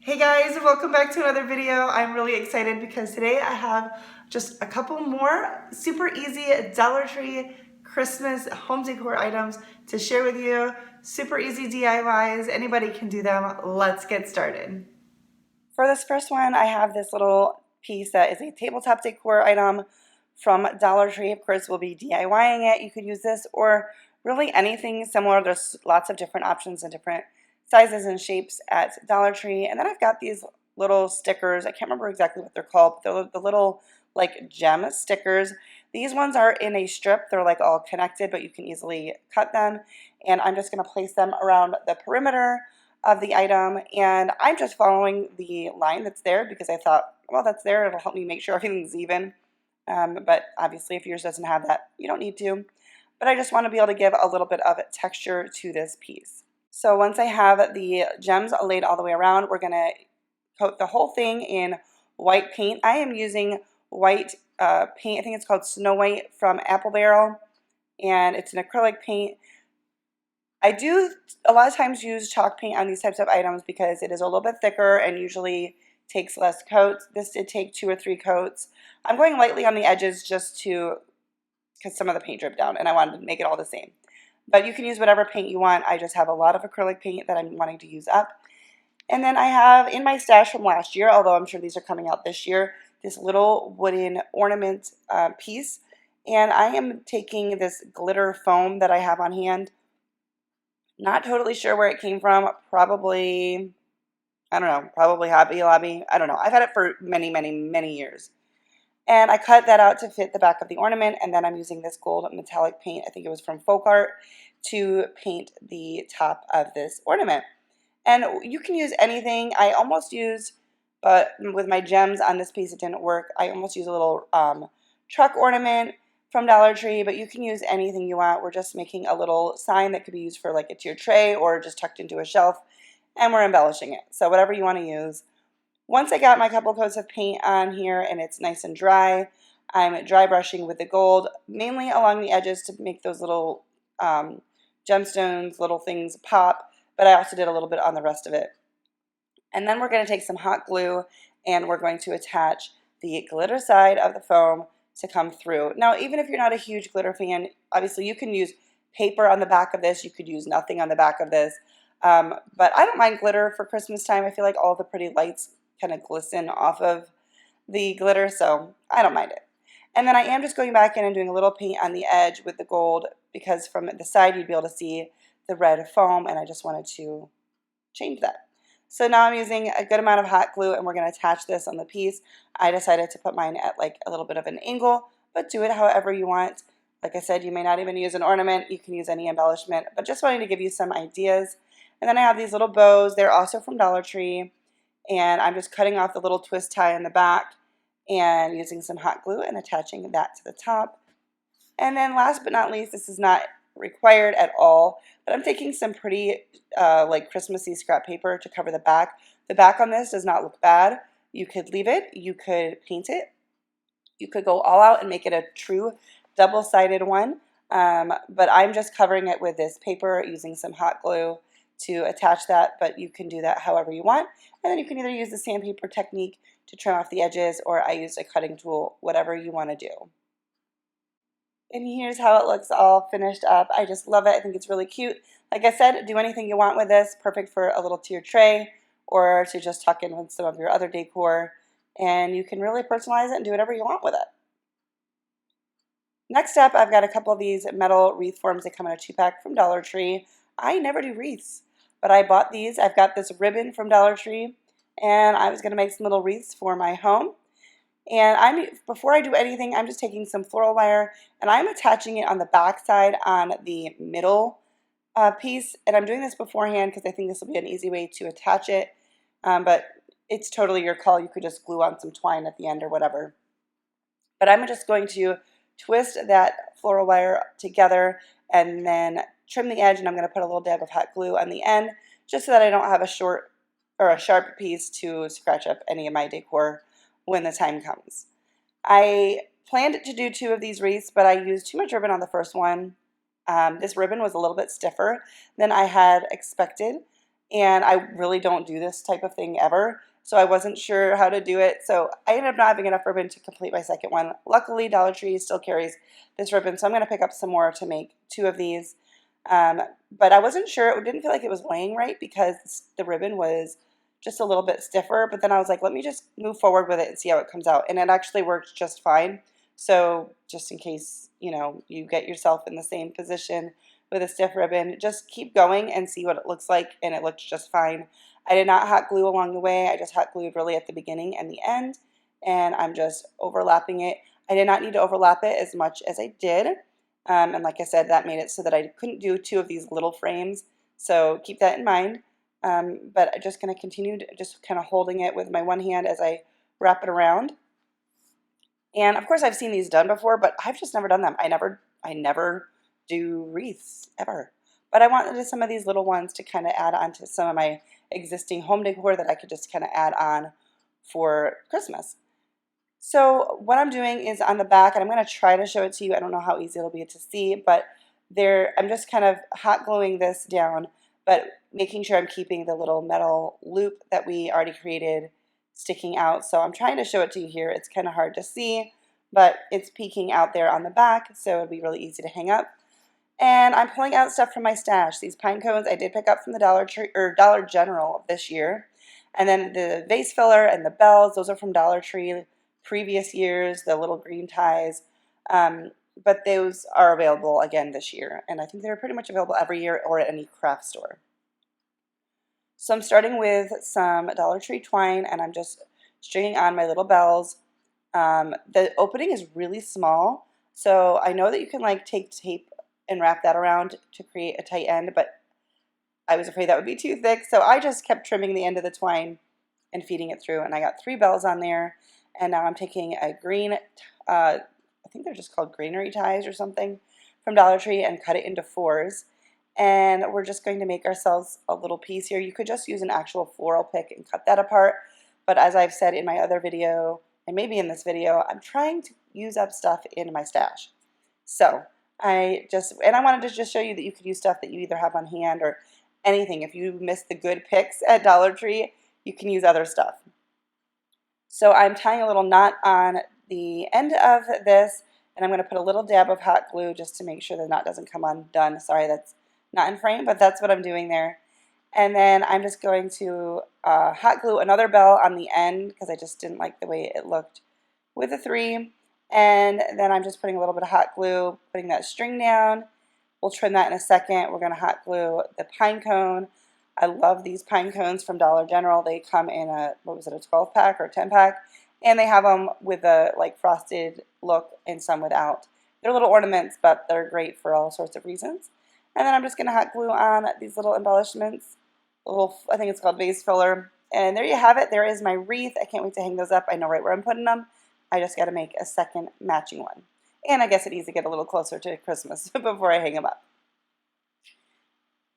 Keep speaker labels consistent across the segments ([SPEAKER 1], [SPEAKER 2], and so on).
[SPEAKER 1] Hey guys, welcome back to another video. I'm really excited because today I have just a couple more super easy Dollar Tree Christmas home decor items to share with you. Super easy DIYs, anybody can do them. Let's get started. For this first one, I have this little piece that is a tabletop decor item from Dollar Tree. Of course, we'll be DIYing it. You could use this or really anything similar. There's lots of different options and different sizes and shapes at Dollar Tree. And then I've got these little stickers. I can't remember exactly what they're called, but they're the little like gem stickers. These ones are in a strip. They're like all connected, but you can easily cut them. And I'm just going to place them around the perimeter of the item, and I'm just following the line that's there because I thought, well, that's there. It'll help me make sure everything's even. But obviously, if yours doesn't have that, you don't need to. But I just want to be able to give a little bit of texture to this piece. So once I have the gems laid all the way around, we're going to coat the whole thing in white paint. I am using white paint. I think it's called Snow White from Apple Barrel, and it's an acrylic paint. I do a lot of times use chalk paint on these types of items because it is a little bit thicker and usually takes less coats. This did take 2 or 3 coats. I'm going lightly on the edges just because some of the paint dripped down and I wanted to make it all the same. But you can use whatever paint you want. I just have a lot of acrylic paint that I'm wanting to use up. And then I have in my stash from last year, although I'm sure these are coming out this year, this little wooden ornament piece. And I am taking this glitter foam that I have on hand. Not totally sure where it came from. Probably, I don't know, probably Hobby Lobby. I don't know. I've had it for many, many, many years. And I cut that out to fit the back of the ornament, and then I'm using this gold metallic paint, I think it was from Folk Art, to paint the top of this ornament. And you can use anything. I almost used, but with my gems on this piece it didn't work, I almost used a little truck ornament from Dollar Tree, but you can use anything you want. We're just making a little sign that could be used for like a tiered tray or just tucked into a shelf, and we're embellishing it. So whatever you want to use. Once I got my couple coats of paint on here and it's nice and dry, I'm dry brushing with the gold, mainly along the edges to make those little gemstones, little things pop, but I also did a little bit on the rest of it. And then we're going to take some hot glue and we're going to attach the glitter side of the foam to come through. Now, even if you're not a huge glitter fan, obviously you can use paper on the back of this. You could use nothing on the back of this. But I don't mind glitter for Christmas time. I feel like all the pretty lights kind of glisten off of the glitter, so I don't mind it. And then I am just going back in and doing a little paint on the edge with the gold because from the side you'd be able to see the red foam, and I just wanted to change that. So now I'm using a good amount of hot glue and we're going to attach this on the piece. I decided to put mine at like a little bit of an angle, but do it however you want. Like I said, you may not even use an ornament. You can use any embellishment, but just wanting to give you some ideas. And then I have these little bows. They're also from Dollar Tree. And I'm just cutting off the little twist tie in the back and using some hot glue and attaching that to the top. And then last but not least, this is not required at all, but I'm taking some pretty like Christmassy scrap paper to cover the back. The back on this does not look bad. You could leave it, you could paint it, you could go all out and make it a true double-sided one, but I'm just covering it with this paper using some hot glue to attach that, but you can do that however you want. And then you can either use the sandpaper technique to trim off the edges, or I used a cutting tool, whatever you want to do. And here's how it looks all finished up. I just love it. I think it's really cute. Like I said, do anything you want with this. Perfect for a little tiered tray or to just tuck in with some of your other decor. And you can really personalize it and do whatever you want with it. Next up, I've got a couple of these metal wreath forms. They come in a 2-pack from Dollar Tree. I never do wreaths, but I bought these. I've got this ribbon from Dollar Tree, and I was going to make some little wreaths for my home. And before I do anything, I'm just taking some floral wire, and I'm attaching it on the back side on the middle piece. And I'm doing this beforehand because I think this will be an easy way to attach it, but it's totally your call. You could just glue on some twine at the end or whatever. But I'm just going to twist that floral wire together and then trim the edge, and I'm going to put a little dab of hot glue on the end just so that I don't have a short or a sharp piece to scratch up any of my decor when the time comes. I planned to do 2 of these wreaths, but I used too much ribbon on the first one. This ribbon was a little bit stiffer than I had expected, and I really don't do this type of thing ever, so I wasn't sure how to do it. So I ended up not having enough ribbon to complete my second one. Luckily, Dollar Tree still carries this ribbon, so I'm going to pick up some more to make 2 of these. But I wasn't sure. It didn't feel like it was laying right because the ribbon was just a little bit stiffer. But then I was like, let me just move forward with it and see how it comes out. And it actually worked just fine. So just in case, you get yourself in the same position with a stiff ribbon, just keep going and see what it looks like, and it looks just fine. I did not hot glue along the way. I just hot glued really at the beginning and the end, and I'm just overlapping it. I did not need to overlap it as much as I did, and like I said, that made it so that I couldn't do 2 of these little frames, so keep that in mind. But I'm just going to continue just kind of holding it with my one hand as I wrap it around. And of course I've seen these done before, but I've just never done them. I never do wreaths ever. But I wanted some of these little ones to kind of add on to some of my existing home decor that I could just kind of add on for Christmas. So what I'm doing is on the back, and I'm going to try to show it to you. I don't know how easy it'll be to see, but I'm just kind of hot gluing this down, but making sure I'm keeping the little metal loop that we already created sticking out. So I'm trying to show it to you here. It's kind of hard to see, but it's peeking out there on the back, so it'll be really easy to hang up. And I'm pulling out stuff from my stash. These pine cones I did pick up from the Dollar Tree or Dollar General this year. And then the vase filler and the bells, those are from Dollar Tree previous years, the little green ties. But those are available again this year. And I think they're pretty much available every year or at any craft store. So I'm starting with some Dollar Tree twine, and I'm just stringing on my little bells. The opening is really small, so I know that you can like take tape and wrap that around to create a tight end, but I was afraid that would be too thick, so I just kept trimming the end of the twine and feeding it through, and I got 3 bells on there. And now I'm taking a green, I think they're just called greenery ties or something, from Dollar Tree, and cut it into 4s. And we're just going to make ourselves a little piece here. You could just use an actual floral pick and cut that apart, but as I've said in my other video, and maybe in this video, I'm trying to use up stuff in my stash. So I wanted to just show you that you could use stuff that you either have on hand or anything. If you missed the good picks at Dollar Tree, you can use other stuff. So I'm tying a little knot on the end of this, and I'm going to put a little dab of hot glue just to make sure the knot doesn't come undone. Sorry, that's not in frame, but that's what I'm doing there. And then I'm just going to hot glue another bell on the end because I just didn't like the way it looked with the 3. And then I'm just putting a little bit of hot glue, putting that string down. We'll trim that in a second. We're going to hot glue the pine cone. I love these pine cones from Dollar General. They come in a 12-pack or 10-pack, and they have them with a like frosted look and some without. They're little ornaments, but they're great for all sorts of reasons. And then I'm just going to hot glue on these little embellishments, I think it's called vase filler. And there you have it. There is my wreath. I can't wait to hang those up. I know right where I'm putting them. I just got to make a second matching one. And I guess it needs to get a little closer to Christmas before I hang them up.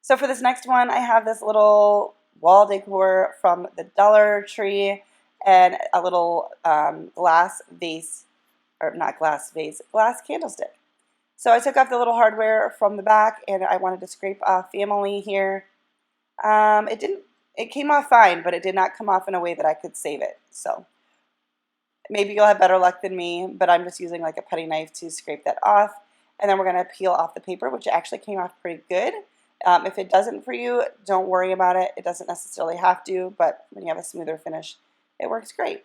[SPEAKER 1] So for this next one, I have this little wall decor from the Dollar Tree and a little glass candlestick. So I took off the little hardware from the back, and I wanted to scrape off family here. It came off fine, but it did not come off in a way that I could save it. So maybe you'll have better luck than me, but I'm just using like a putty knife to scrape that off. And then we're going to peel off the paper, which actually came off pretty good. If it doesn't for you, don't worry about it. It doesn't necessarily have to, but when you have a smoother finish, it works great.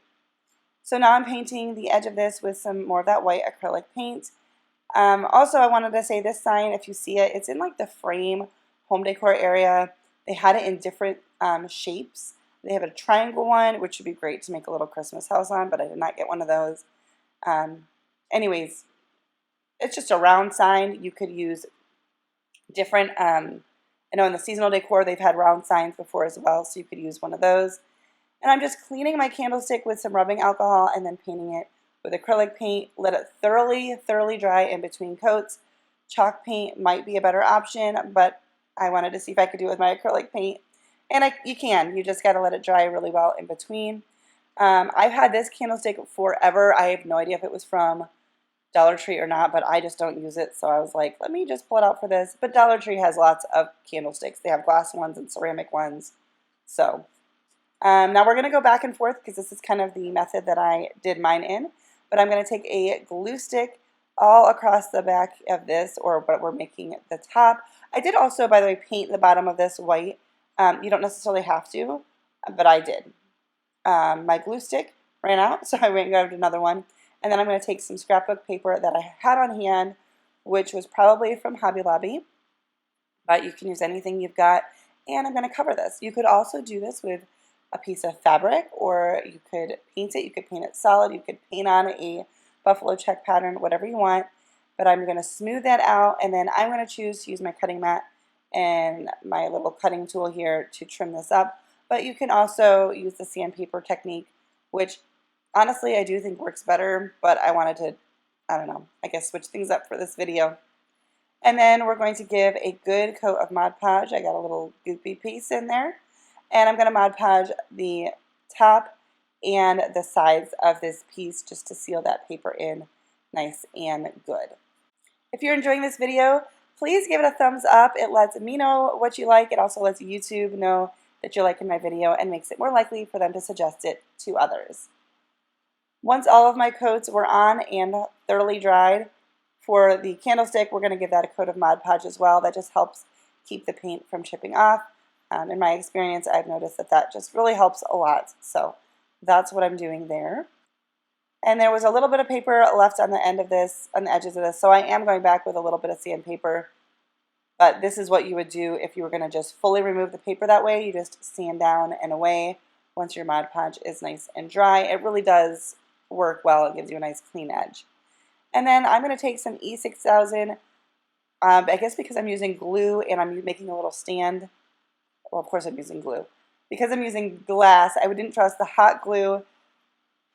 [SPEAKER 1] So now I'm painting the edge of this with some more of that white acrylic paint. Also, I wanted to say this sign, if you see it, it's in like the frame home decor area. They had it in different shapes. They have a triangle one, which would be great to make a little Christmas house on, but I did not get one of those. Anyways, it's just a round sign. You could use different, I know in the seasonal decor they've had round signs before as well, so you could use one of those. And I'm just cleaning my candlestick with some rubbing alcohol and then painting it with acrylic paint. Let it thoroughly dry in between coats. Chalk paint might be a better option, but I wanted to see if I could do it with my acrylic paint. And you can. You just got to let it dry really well in between. I've had this candlestick forever. I have no idea if it was from
[SPEAKER 2] Dollar Tree or not, but I just don't use it, so I was like, let me just pull it out for this. But Dollar Tree has lots of candlesticks. They have glass ones and ceramic ones. So now we're going to go back and forth because this is kind of the method that I did mine in. But I'm going to take a glue stick all across the back of this, or what we're making at the top. I did also, by the way, paint the bottom of this white. You don't necessarily have to, but I did. My glue stick ran out, so I went and grabbed another one. And then I'm going to take some scrapbook paper that I had on hand, which was probably from Hobby Lobby, but you can use anything you've got. And I'm going to cover this. You could also do this with a piece of fabric, or you could paint it. You could paint it solid. You could paint on a buffalo check pattern, whatever you want. But I'm going to smooth that out, and then I'm going to choose to use my cutting mat and my little cutting tool here to trim this up. But you can also use the sandpaper technique, which honestly I do think works better, but I wanted to, I don't know, I guess switch things up for this video. And then we're going to give a good coat of Mod Podge. I got a little goopy piece in there. And I'm going to Mod Podge the top and the sides of this piece just to seal that paper in nice and good. If you're enjoying this video, please give it a thumbs up. It lets me know what you like. It also lets YouTube know that you're liking my video and makes it more likely for them to suggest it to others. Once all of my coats were on and thoroughly dried, for the candlestick, we're going to give that a coat of Mod Podge as well. That just helps keep the paint from chipping off. In my experience, I've noticed that that just really helps a lot. So that's what I'm doing there. And there was a little bit of paper left on the end of this, on the edges of this, so I am going back with a little bit of sandpaper. But this is what you would do if you were going to just fully remove the paper that way. You just sand down and away once your Mod Podge is nice and dry. It really does work well. It gives you a nice clean edge. And then I'm going to take some E6000, I guess because I'm using glue and I'm making a little stand. Well, of course I'm using glue. Because I'm using glass, I didn't trust the hot glue.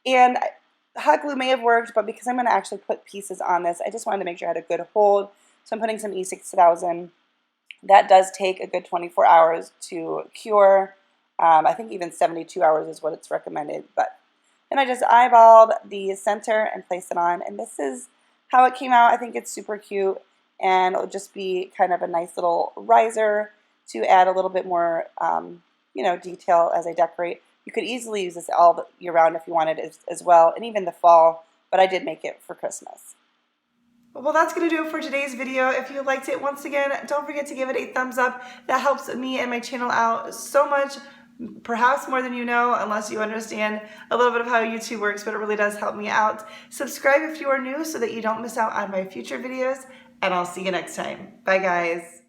[SPEAKER 2] And hot glue may have worked, but because I'm going to actually put pieces on this, I just wanted to make sure I had a good hold. So I'm putting some E6000. That does take a good 24 hours to cure. I think even 72 hours is what it's recommended. But then I just eyeballed the center and placed it on. And this is how it came out. I think it's super cute. And it'll just be kind of a nice little riser to add a little bit more detail as I decorate. You could easily use this all year round if you wanted as well, and even the fall, but I did make it for Christmas.
[SPEAKER 1] Well, that's going to do it for today's video. If you liked it, once again, don't forget to give it a thumbs up. That helps me and my channel out so much, perhaps more than you know, unless you understand a little bit of how YouTube works, but it really does help me out. Subscribe if you are new so that you don't miss out on my future videos, and I'll see you next time. Bye, guys.